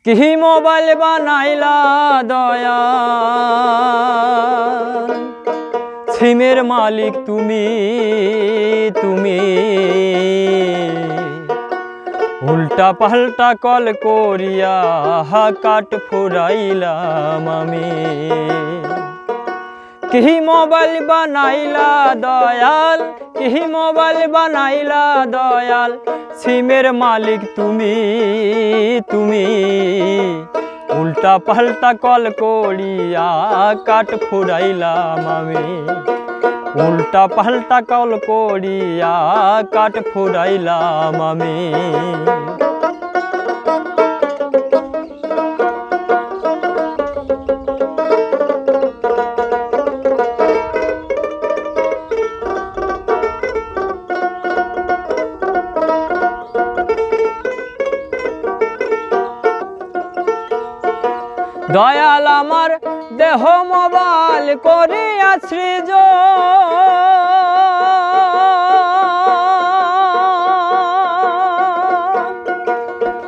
কি মোবাইল বানাইলা দয়া সিমের মালিক তুমি তুমি উল্টা পাল্টা কল করিয়া কাট ফুরাইলাম আমি। কি মোবাইল বানাইলা দয়াল কি মোবাইল বানাইলা দয়াল সিমের মালিক তুমি তুমি উল্টা পাল্টা কল করিয়া কাট ফুরাইলাম আমি। উল্টা পাল্টা কল করিয়া কাট ফুরাইলাম আমি। দয়াল আমার দেহ মোবাইল করিয়া সৃজন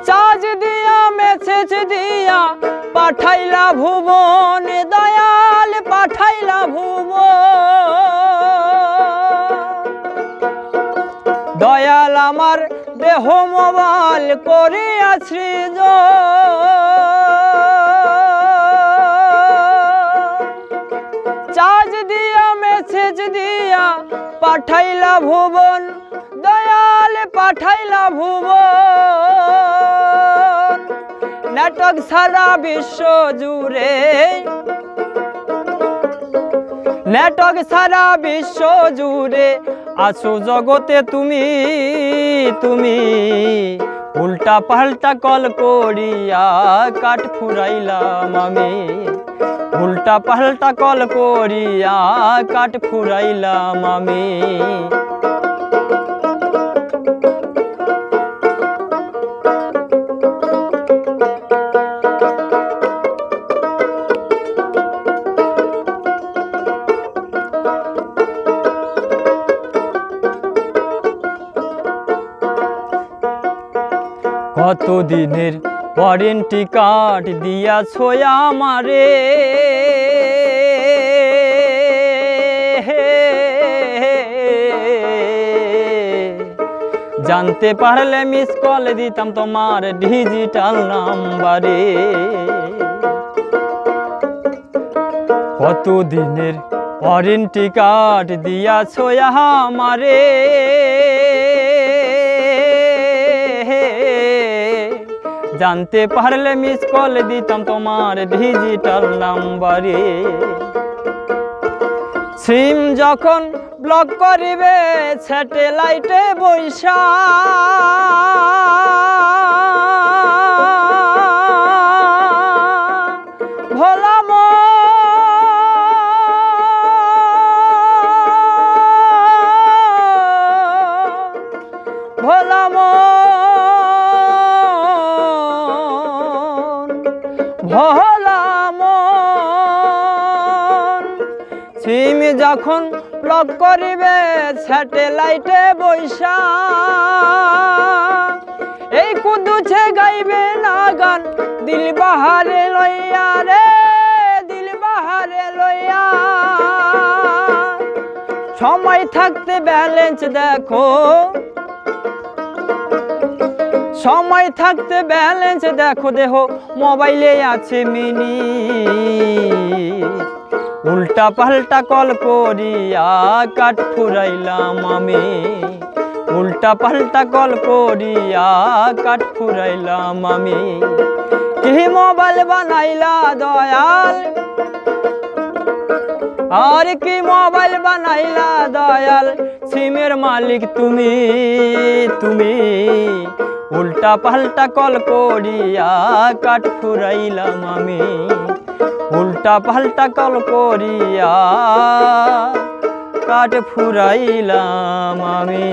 চার্জ দিয়া মেসেজ দিয়া পাঠাইলা ভুবন দয়াল পাঠাইলা ভুবন। দয়াল আমার দেহ মোবাইল করিয়া সৃজন চার্জ দিয়া মেসেজ দিয়া পাঠাইলা ভুবন দয়াল পাঠাইলা ভুবন। নাটক সারা বিশ্ব জুড়ে নাটক সারা বিশ্ব জুড়ে আছো জগতে তুমি তুমি উল্টা পাল্টা কল করিয়া কাট ফুরাইলাম আমি। উল্টা পাল্টা কল করিয়া কাট ফুরাইলাম আমি। কত দিনের ওয়ারেন্টি কার্ড দিয়াছ আমারে জানতে পারলে মিস কল দিতাম তোমার ডিজিটাল নাম্বারে। কত দিনের ওয়ারেন্টি কার্ড দিয়াছ আমারে জানতে পারলে মিস কল দিতাম তোমার ডিজিটাল নাম্বারে। সিম যখন ব্লক করিবে স্যাটেলাইটে বৈশা ভোলাম ভোলাম ভোলাম সিম যখন ব্লক করিবে স্যাটেলাইটে বৈশা এই কুদুছে গাইবে না গান দিল বাহারে লইয়া রে দিল বাহারে লইয়া। সময় থাকতে ব্যালেন্স দেখো সময় থাকতে ব্যালেন্স দেখো দেহ মোবাইলে আছে মিনি উল্টা পাল্টা কল করিয়া কাট ফুরাইলাম আমি। উল্টা পাল্টা কল করিয়া কাট ফুরাইলাম আমি। কি মোবাইল বানাইলা দয়াল আর কি মোবাইল বানাইলা দয়াল সিমের মালিক তুমি তুমি উল্টা পাল্টা কল করিয়া কাট ফুরাইলাম আমি। উল্টা পাল্টা কল করিয়া কাট ফুরাইলাম আমি।